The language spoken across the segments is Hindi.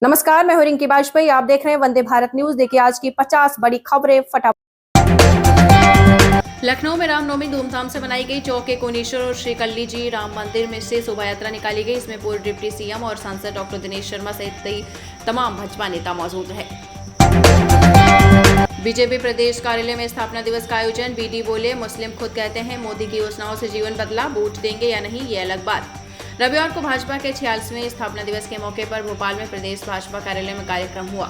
नमस्कार, मैं हूं रिंकी बाजपेयी। आप देख रहे हैं वंदे भारत न्यूज। देखिए आज की 50 बड़ी खबरें फटाफट। लखनऊ में रामनवमी धूमधाम से मनाई गई। चौक के कोनेश्वर और श्री कल्ली जी राम मंदिर में से शोभा यात्रा निकाली गई। इसमें पूर्व डिप्टी सीएम और सांसद डॉक्टर दिनेश शर्मा सहित तमाम भाजपा नेता मौजूद रहे। बीजेपी प्रदेश कार्यालय में स्थापना दिवस का आयोजन। बीडी बोले, मुस्लिम खुद कहते हैं मोदी की योजनाओं से जीवन बदला, वोट देंगे या नहीं ये अलग बात। रविवार को भाजपा के 46वें स्थापना दिवस के मौके पर भोपाल में प्रदेश भाजपा कार्यालय में कार्यक्रम हुआ।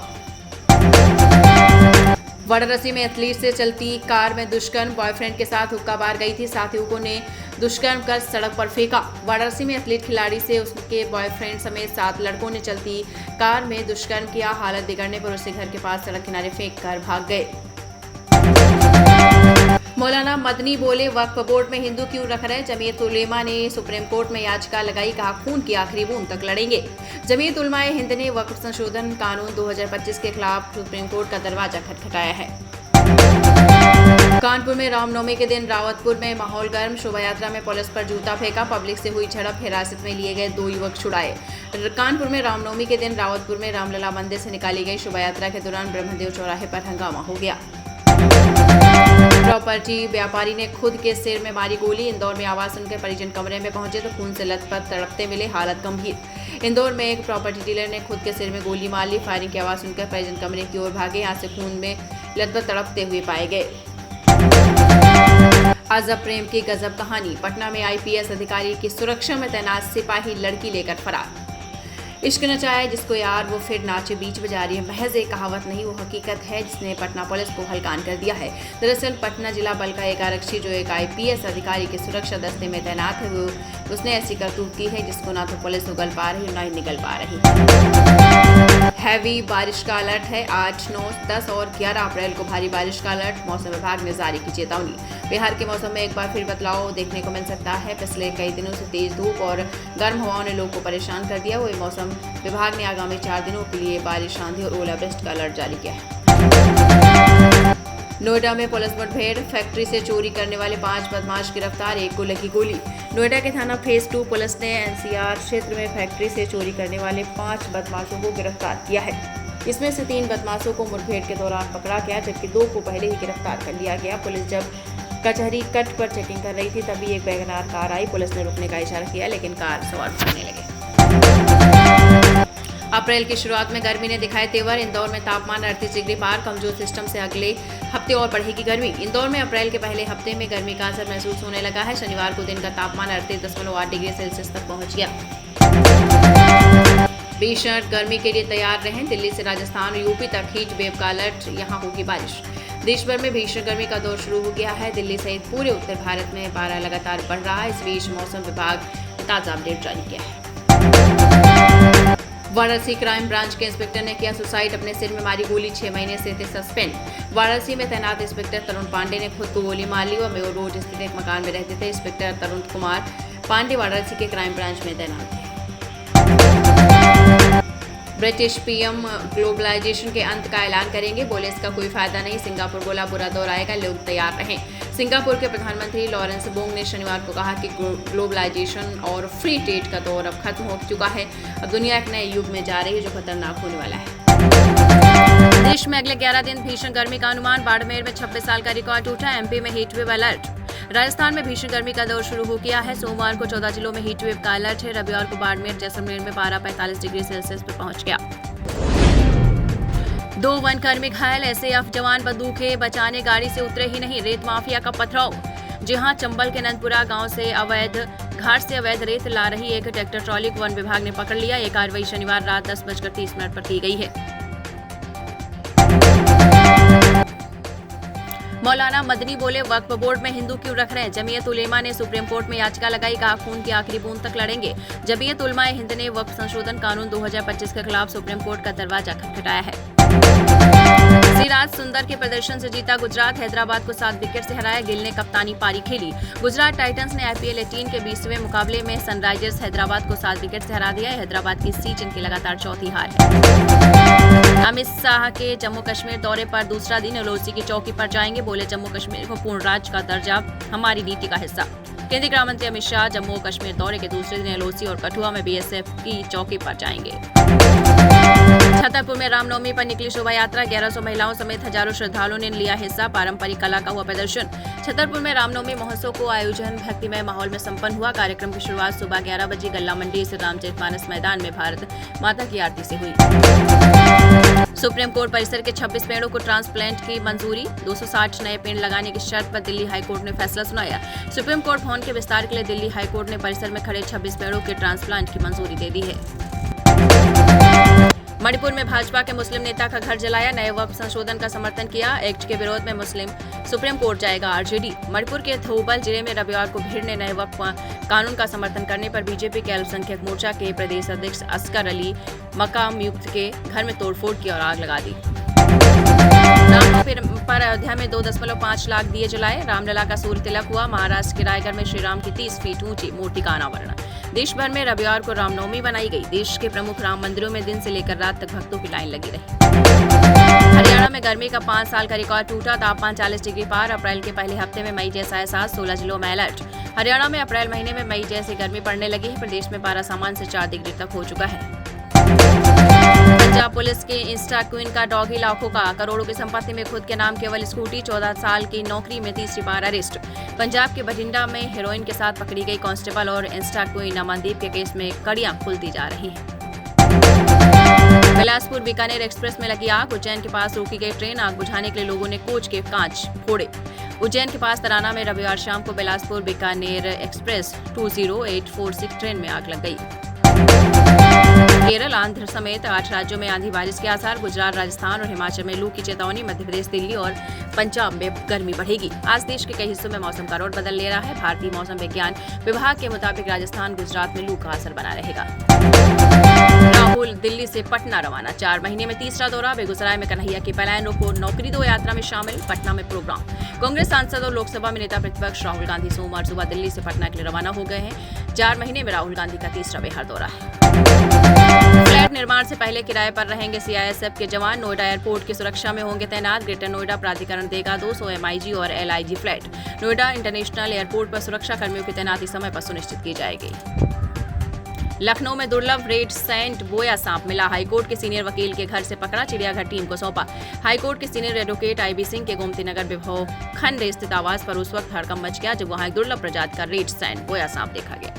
वाराणसी में एथलीट से चलती कार में दुष्कर्म, बॉयफ्रेंड के साथ हुक्का बार गई थी, साथियों ने दुष्कर्म कर सड़क पर फेंका। वाराणसी में एथलीट खिलाड़ी से उसके बॉयफ्रेंड समेत 7 लड़कों ने चलती कार में दुष्कर्म किया। हालत बिगड़ने पर उसे घर के पास सड़क किनारे फेंक कर भाग गए। मौलाना मदनी बोले, वक्फ बोर्ड में हिंदू क्यों रख रहे? जमीयत उलेमा ने सुप्रीम कोर्ट में याचिका लगाई, कहा खून की आखिरी बूंद तक लड़ेंगे। जमीयत उलमाए हिंद ने वक्फ संशोधन कानून 2025 के खिलाफ सुप्रीम कोर्ट का दरवाजा खटखटाया है। कानपुर में रामनवमी के दिन रावतपुर में माहौल गर्म। शोभा यात्रा में पुलिस पर जूता फेंका, पब्लिक से हुई झड़प, हिरासत में लिए गए 2 युवक छुड़ाए। कानपुर में रामनवमी के दिन रावतपुर में रामलला मंदिर से निकाली गई शोभा यात्रा के दौरान ब्रह्मदेव चौराहे पर हंगामा हो गया। प्रॉपर्टी व्यापारी ने खुद के सिर में मारी गोली। इंदौर में आवासन के परिजन कमरे में पहुंचे तो खून से लथपथ तड़पते मिले, हालत गंभीर। इंदौर में एक प्रॉपर्टी डीलर ने खुद के सिर में गोली मार ली। फायरिंग की आवाज सुनकर परिजन कमरे की ओर भागे, यहां से खून में लथपथ तड़पते हुए पाए गए। अजब प्रेम की गजब कहानी। पटना में आईपीएस अधिकारी की सुरक्षा में तैनात सिपाही लड़की लेकर फरार। इश्क नचाए जिसको यार वो फिर नाचे बीच बाजार, ये महज एक कहावत नहीं, वो हकीकत है जिसने पटना पुलिस को हलकान कर दिया है। दरअसल पटना जिला बल का एक आरक्षी जो एक आईपीएस अधिकारी के सुरक्षा दस्ते में तैनात है, वो उसने ऐसी करतूत की है जिसको ना तो पुलिस उगल पा रही ना ही निकल पा रही। हैवी बारिश का अलर्ट है। 8, 9, 10 और 11 अप्रैल को भारी बारिश का अलर्ट। मौसम विभाग ने जारी की चेतावनी। बिहार के मौसम में एक बार फिर बदलाव देखने को मिल सकता है। पिछले कई दिनों से तेज धूप और गर्म हवाओं ने लोगों को परेशान कर दिया। वही मौसम विभाग ने आगामी 4 दिनों के लिए बारिश, आंधी और ओलावृष्टि का अलर्ट जारी किया है। नोएडा में पुलिस मुठभेड़। फैक्ट्री से चोरी करने वाले 5 बदमाश गिरफ्तार, एक को लगी गोली। नोएडा के थाना फेज 2 पुलिस ने एनसीआर क्षेत्र में फैक्ट्री से चोरी करने वाले 5 बदमाशों को गिरफ्तार किया है। इसमें से 3 बदमाशों को मुठभेड़ के दौरान पकड़ा गया, जबकि 2 को पहले ही गिरफ्तार कर लिया गया। पुलिस जब कचहरी कट पर चेकिंग कर रही थी तभी एक वैगनार कार आई। पुलिस ने रुकने का इशारा किया लेकिन कार सवार भागने लगे। अप्रैल की शुरुआत में गर्मी ने दिखाए तेवर। इंदौर में तापमान 38 डिग्री पार। कमजोर सिस्टम से अगले हफ्ते और बढ़ेगी गर्मी। इंदौर में अप्रैल के पहले हफ्ते में गर्मी का असर महसूस होने लगा है। शनिवार को दिन का तापमान 38.8 डिग्री सेल्सियस तक पहुंच गया। भीषण गर्मी के लिए तैयार रहें। दिल्ली से राजस्थान और यूपी तक हीट वेव का अलर्ट, यहां होगी बारिश। देश भर में भीषण गर्मी का दौर शुरू हो गया है। दिल्ली सहित पूरे उत्तर भारत में पारा लगातार बढ़ रहा है। इस बीच मौसम विभाग ने ताजा अपडेट जारी किया है। वाराणसी क्राइम ब्रांच के इंस्पेक्टर ने किया सुसाइड, अपने सिर में मारी गोली, 6 महीने से थे सस्पेंड। वाराणसी में तैनात इंस्पेक्टर तरुण पांडे ने खुद को गोली मार ली। वह मेयर रोड स्थित एक मकान में रहते थे। इंस्पेक्टर तरुण कुमार पांडे वाराणसी के क्राइम ब्रांच में तैनात थे। ब्रिटिश पीएम ग्लोबलाइजेशन के अंत का ऐलान करेंगे, बोले इसका कोई फायदा नहीं। सिंगापुर बोला बुरा दौर आएगा, लोग तैयार रहें। सिंगापुर के प्रधानमंत्री लॉरेंस बोंग ने शनिवार को कहा कि ग्लोबलाइजेशन और फ्री ट्रेड का दौर अब खत्म हो चुका है। अब दुनिया एक नए युग में जा रही है जो खतरनाक होने वाला है। देश में अगले 11 दिन भीषण गर्मी का अनुमान। बाड़मेर में 26 साल का रिकॉर्ड टूटा। एमपी में हीट वेव अलर्ट। राजस्थान में भीषण गर्मी का दौर शुरू हो गया है। सोमवार को 14 जिलों में हीट वेव का अलर्ट है। रविवार को बाड़मेर जैसलमेर में पारा 45 डिग्री सेल्सियस पर पहुंच गया। 2 वनकर्मी घायल। एसएएफ जवान बंदूकें बचाने गाड़ी से उतरे ही नहीं, रेत माफिया का पथराव। जी हां, चंबल के नंदपुरा गांव से घाट से अवैध रेत ला रही एक ट्रैक्टर ट्रॉली को वन विभाग ने पकड़ लिया। ये कार्रवाई शनिवार रात 10:30 पर की गई है। मौलाना मदनी बोले, वक्फ बोर्ड में हिंदू क्यों रख रहे हैं? जमीयत उलेमा ने सुप्रीम कोर्ट में याचिका लगाई, कहा खून की आखिरी बूंद तक लड़ेंगे। जमीयत उलमाए हिंद ने वक्फ संशोधन कानून 2025 के खिलाफ सुप्रीम कोर्ट का दरवाजा खटखटाया है। सिराज सुंदर के प्रदर्शन से जीता गुजरात। हैदराबाद को 7 विकेट से हराया। गिल ने कप्तानी पारी खेली। गुजरात टाइटंस ने आईपीएल 18 के 20वें मुकाबले में सनराइजर्स हैदराबाद को 7 विकेट से हरा दिया। हैदराबाद की सीजन की लगातार चौथी हार है। अमित शाह के जम्मू कश्मीर दौरे पर दूसरा दिन एलओसी की चौकी पर जाएंगे, बोले जम्मू कश्मीर को पूर्ण राज्य का दर्जा हमारी नीति का हिस्सा। केंद्रीय गृह मंत्री अमित शाह जम्मू कश्मीर दौरे के दूसरे दिन एलओसी और कठुआ में बीएसएफ की चौकी पर जाएंगे। छतरपुर में रामनवमी पर निकली शोभा यात्रा, 1100 महिलाओं समेत हजारों श्रद्धालुओं ने लिया हिस्सा। पारंपरिक कला का हुआ प्रदर्शन। छतरपुर में रामनवमी महोत्सव को आयोजन भक्तिमय माहौल में संपन्न हुआ। कार्यक्रम की शुरुआत सुबह 11 बजे गल्ला मंडी से रामचरितमानस मैदान में भारत माता की आरती से हुई। सुप्रीम कोर्ट परिसर के 26 पेड़ों को ट्रांसप्लांट की मंजूरी। 260 नए पेड़ लगाने की शर्त पर दिल्ली हाईकोर्ट ने फैसला सुनाया। सुप्रीम कोर्ट भवन के विस्तार के लिए दिल्ली हाईकोर्ट ने परिसर में खड़े 26 पेड़ों के ट्रांसप्लांट की मंजूरी दे दी है। मणिपुर में भाजपा के मुस्लिम नेता का घर जलाया। नए वक्फ संशोधन का समर्थन किया। एक्ट के विरोध में सुप्रीम कोर्ट जाएगा आरजेडी। मणिपुर के थौबल जिले में रविवार को भीड़ ने नए वक्फ कानून का समर्थन करने पर बीजेपी के अल्पसंख्यक मोर्चा के प्रदेश अध्यक्ष असगर अली मकामयुक्त के घर में तोड़फोड़ की और आग लगा दी। रामनवमी पर अयोध्या में 2.5 लाख दिए जलाए। रामलला का सूर्य तिलक हुआ। महाराष्ट्र के रायगढ़ में श्रीराम की 30 फीट ऊंची मूर्ति का अनावरण। देश भर में रविवार को रामनवमी मनाई गई। देश के प्रमुख राम मंदिरों में दिन से लेकर रात तक भक्तों की लाइन लगी रही। हरियाणा में गर्मी का 5 साल का रिकॉर्ड टूटा। तापमान 40 डिग्री पार। अप्रैल के पहले हफ्ते में मई जैसा एहसास। 16 जिलों में अलर्ट। हरियाणा में अप्रैल महीने में मई जैसी गर्मी पड़ने लगी है। प्रदेश में पारा सामान्य से 4 डिग्री तक हो चुका है। पंजाब पुलिस के इंस्टा क्वीन का डॉगी लाखों का, करोड़ों की संपत्ति में खुद के नाम केवल स्कूटी। 14 साल की नौकरी में तीसरी बार अरेस्ट। पंजाब के बठिंडा में हेरोइन के साथ पकड़ी गई कांस्टेबल और इंस्टा क्वीन अमनदीप के केस में कड़ियां खुलती जा रही हैं। बिलासपुर बीकानेर एक्सप्रेस में लगी आग। उज्जैन के पास रोकी गई ट्रेन। आग बुझाने के लिए लोगों ने कोच के कांच फोड़े। उज्जैन के पास तराना में रविवार शाम को बिलासपुर बीकानेर एक्सप्रेस 20846 ट्रेन में आग लग गई। केरल, आंध्र समेत 8 राज्यों में आंधी बारिश के आसार। गुजरात, राजस्थान और हिमाचल में लू की चेतावनी। मध्य प्रदेश, दिल्ली और पंजाब में गर्मी बढ़ेगी। आज देश के कई हिस्सों में मौसम का रुख बदल ले रहा है। भारतीय मौसम विज्ञान विभाग के मुताबिक राजस्थान, गुजरात में लू का असर बना रहेगा। राहुल दिल्ली से पटना रवाना। 4 महीने में तीसरा दौरा। बेगूसराय में कन्हैया की पलायन को नौकरी दो यात्रा में शामिल। पटना में प्रोग्राम। कांग्रेस सांसद और लोकसभा में नेता प्रतिपक्ष राहुल गांधी सोमवार सुबह दिल्ली से पटना के लिए रवाना हो गए हैं। 4 महीने में राहुल गांधी का तीसरा बिहार दौरा है। फ्लैट निर्माण से पहले किराए पर रहेंगे सीआईएसएफ के जवान। नोएडा एयरपोर्ट की सुरक्षा में होंगे तैनात। ग्रेटर नोएडा प्राधिकरण देगा 200 एमआईजी और LIG flat. Noida international airport पर सुरक्षा कर्मियों की तैनाती समय पर सुनिश्चित की जाएगी। लखनऊ में दुर्लभ रेड सेंट बोया सांप मिला। हाईकोर्ट के सीनियर वकील के घर से पकड़ा। चिड़ियाघर टीम को सौंपा। हाईकोर्ट के सीनियर एडवोकेट आईबी सिंह के गोमती नगर विभव खंड स्थित आवास पर उस वक्त हड़कंप मच गया जब वहां एक दुर्लभ प्रजाति का रेड सेंट बोया सांप देखा गया।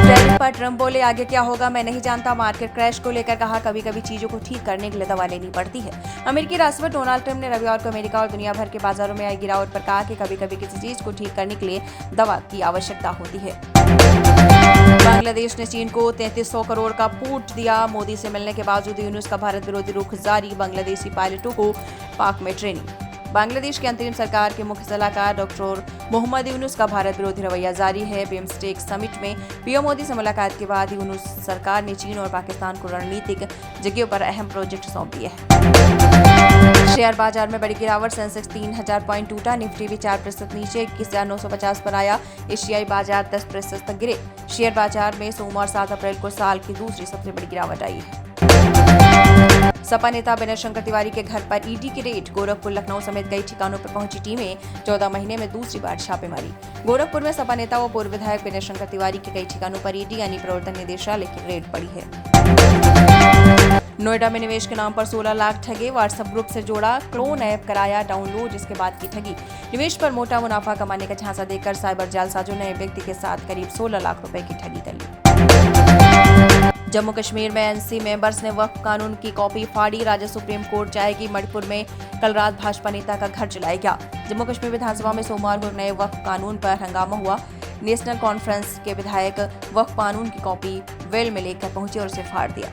रैली पर ट्रंप बोले, आगे क्या होगा मैं नहीं जानता। मार्केट क्रैश को लेकर कहा, कभी कभी चीजों को ठीक करने के लिए दवा लेनी पड़ती है। अमेरिकी राष्ट्रपति डोनाल्ड ट्रंप ने रविवार को अमेरिका और दुनिया भर के बाजारों में आई गिरावट पर कहा कि कभी कभी किसी चीज को ठीक करने के लिए दवा की आवश्यकता होती है। बांग्लादेश ने चीन को 3300 करोड़ का पूट दिया। मोदी से मिलने के बावजूद यूनुस का भारत विरोधी रुख जारी। बांग्लादेशी पायलटों को पाक में ट्रेनिंग। बांग्लादेश के अंतरिम सरकार के मुख्य सलाहकार डॉक्टर मोहम्मद यूनुस का भारत विरोधी रवैया जारी है। बिम्स्टेक समिट में पीएम मोदी से मुलाकात के बाद यूनुस सरकार ने चीन और पाकिस्तान को रणनीतिक जगहों पर अहम प्रोजेक्ट सौंप दिए हैं। शेयर बाजार में बड़ी गिरावट। सेंसेक्स 3000 पॉइंट टूटा। निफ्टी भी 4% नीचे 21,950 पर आया। एशियाई बाजार 10% तक गिरे। शेयर बाजार में सोमवार 7 अप्रैल को साल की दूसरी सबसे बड़ी गिरावट आई है। सपा नेता विनय शंकर तिवारी के घर पर ईडी की रेड। गोरखपुर, लखनऊ समेत कई ठिकानों पर पहुंची टीमें। 14 महीने में दूसरी बार छापेमारी। गोरखपुर में सपा नेता व पूर्व विधायक विनय शंकर तिवारी के कई ठिकानों पर ईडी यानी प्रवर्तन निदेशालय की रेड पड़ी है। नोएडा में निवेश के नाम पर 16 लाख ठगे। व्हाट्सएप ग्रुप से जोड़ा, क्लोन ऐप कराया डाउनलोड, जिसके बाद की ठगी। निवेश पर मोटा मुनाफा कमाने का झांसा देकर साइबर जालसाजों ने व्यक्ति के साथ करीब 16 लाख रुपए की ठगी कर ली। जम्मू कश्मीर में एनसी मेंबर्स ने वक्फ कानून की कॉपी फाड़ी। राज्य सुप्रीम कोर्ट जाएगी। मणिपुर में कल रात भाजपा नेता का घर जलाया गया। जम्मू कश्मीर विधानसभा में सोमवार को नए वक्फ कानून पर हंगामा हुआ। नेशनल कॉन्फ्रेंस के विधायक वक्फ कानून की कॉपी वेल में लेकर पहुंचे और उसे फाड़ दिया।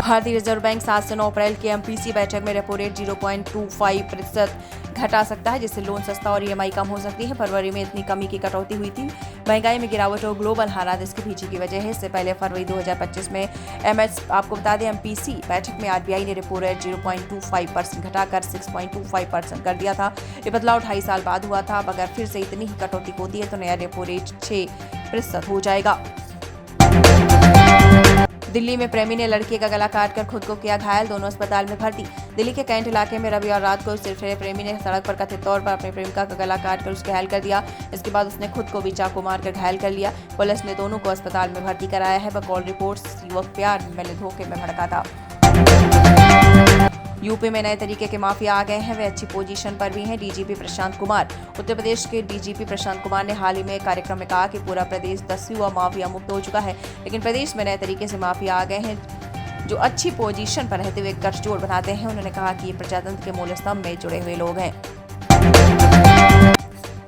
भारतीय रिजर्व बैंक 7 से 9 अप्रैल की एमपीसी बैठक में रेपो रेट 0.25% घटा सकता है, जिससे लोन सस्ता और ईएमआई कम हो सकती है। फरवरी में इतनी कमी की कटौती हुई थी। महंगाई में गिरावट और ग्लोबल हालात इसके पीछे की वजह है। इससे पहले फरवरी 2025 में आपको बता दें एमपीसी बैठक में आरबीआई ने रेपो रेट 0.25% घटाकर 6.25% कर दिया था। ये बदलाव 2.5 साल बाद हुआ था। अब अगर फिर से इतनी ही कटौती होती है तो नया रेपो रेट 6% हो जाएगा। दिल्ली में प्रेमी ने लड़की का गला काटकर खुद को किया घायल, दोनों अस्पताल में भर्ती। दिल्ली के कैंट इलाके में रविवार रात को सिरफिरे प्रेमी ने सड़क पर कथित तौर पर अपनी प्रेमिका का गला काटकर उसके घायल कर दिया। इसके बाद उसने खुद को भी चाकू मारकर घायल कर लिया। पुलिस ने दोनों को अस्पताल में भर्ती कराया है। बकौल रिपोर्ट्स युवक प्यार में धोखे में भड़का था। यूपी में नए तरीके के माफिया आ गए हैं, वे अच्छी पोजीशन पर भी हैं। डीजीपी प्रशांत कुमार। उत्तर प्रदेश के डीजीपी प्रशांत कुमार ने हाल ही में एक कार्यक्रम में कहा कि पूरा प्रदेश 10वीं माफिया मुक्त हो चुका है, लेकिन प्रदेश में नए तरीके से माफिया आ गए हैं जो अच्छी पोजीशन पर रहते हुए गठजोड़ बनाते हैं। उन्होंने कहा कि ये प्रजातंत्र के मूल स्तंभ में जुड़े हुए लोग हैं।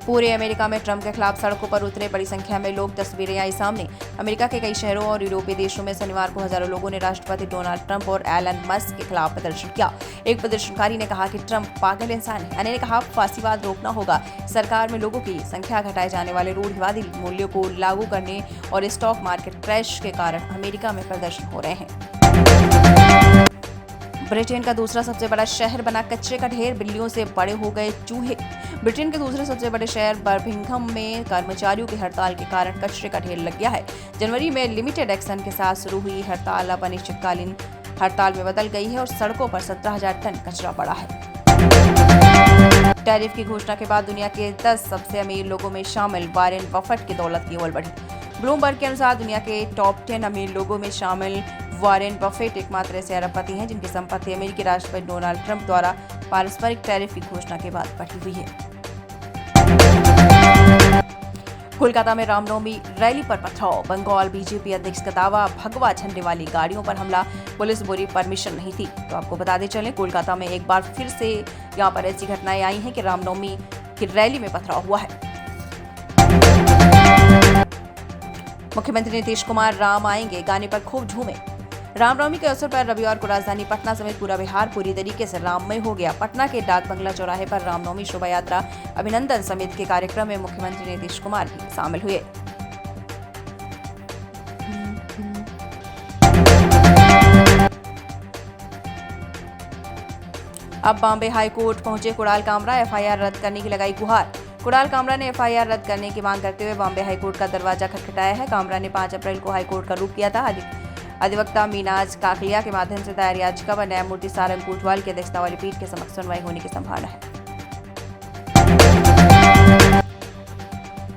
पूरे अमेरिका में ट्रंप के खिलाफ सड़कों पर उतरे बड़ी संख्या में लोग, तस्वीरें आई सामने। अमेरिका के कई शहरों और यूरोपीय देशों में शनिवार को हजारों लोगों ने राष्ट्रपति डोनाल्ड ट्रंप और एलन मस्क के खिलाफ प्रदर्शन किया। एक प्रदर्शनकारी ने कहा कि ट्रंप पागल इंसान है। अन्य ने कहा फांसीवाद रोकना होगा, सरकार में लोगों की संख्या घटाए जाने वाले रूढ़िवादी मूल्यों को लागू करने और स्टॉक मार्केट क्रैश के कारण अमेरिका में प्रदर्शन हो रहे हैं। ब्रिटेन का दूसरा सबसे बड़ा शहर बना कचरे का ढेर, बिल्लियों से बड़े हो गए चूहे। ब्रिटेन के दूसरे सबसे बड़े शहर बर्मिंघम में कर्मचारियों की हड़ताल के कारण कचरे का ढेर लग गया है। जनवरी में लिमिटेड एक्शन के साथ शुरू हुई हड़ताल अब अनिश्चितकालीन हड़ताल में बदल गई है और सड़कों पर 17,000 टन कचरा पड़ा है। टैरिफ की घोषणा के बाद दुनिया के 10 सबसे अमीर लोगों में शामिल वॉरेन बफेट की दौलत की ओर बढ़ी। ब्लूमबर्ग के अनुसार दुनिया के टॉप 10 अमीर लोगों में शामिल वॉरेन बफेट एकमात्र ऐसे अरबपति हैं जिनकी संपत्ति अमेरिकी राष्ट्रपति डोनाल्ड ट्रंप द्वारा पारस्परिक टैरिफ की घोषणा के बाद बढ़ी हुई है। कोलकाता में रामनवमी रैली पर पथराव, बंगाल बीजेपी अध्यक्ष का दावा, भगवा झंडे वाली गाड़ियों पर हमला, पुलिस बोली परमिशन नहीं थी। तो आपको बताते चलें, कोलकाता में एक बार फिर से यहां पर ऐसी घटनाएं आई हैं कि रामनवमी की रैली में पथराव हुआ है। मुख्यमंत्री नीतीश कुमार राम आएंगे गाने पर खूब झूमे। रामनवमी के अवसर पर रविवार को राजधानी पटना समेत पूरा बिहार पूरी तरीके से राममय हो गया। पटना के डाक बंगला चौराहे पर रामनवमी शोभा यात्रा, अभिनंदन समिति के कार्यक्रम में मुख्यमंत्री नीतीश कुमार भी शामिल हुए। अब बॉम्बे हाई कोर्ट पहुंचे कुणाल कामरा, एफआईआर रद्द करने की लगाई गुहार। कुणाल कामरा ने एफआईआर रद्द करने की मांग करते हुए बॉम्बे हाई कोर्ट का दरवाजा खटखटाया है। कामरा ने 5 अप्रैल को हाई कोर्ट का रुख किया था। अधिवक्ता मीनाज काकलिया के माध्यम से दायर याचिका पर न्यायमूर्ति सारंग कोटवाल की अध्यक्षता वाली पीठ के समक्ष सुनवाई होने की संभावना है।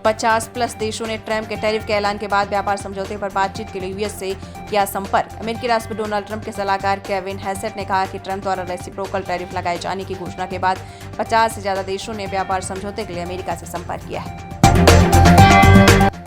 50+ देशों ने ट्रंप के टैरिफ के ऐलान के बाद व्यापार समझौते पर बातचीत के लिए यूएस से किया संपर्क। अमेरिकी राष्ट्रपति डोनाल्ड ट्रंप के सलाहकार केविन हैसेट ने कहा कि ट्रंप द्वारा रेसिप्रोकल टैरिफ लगाए जाने की घोषणा के बाद 50 से ज्यादा देशों ने व्यापार समझौते के लिए अमेरिका से संपर्क किया है।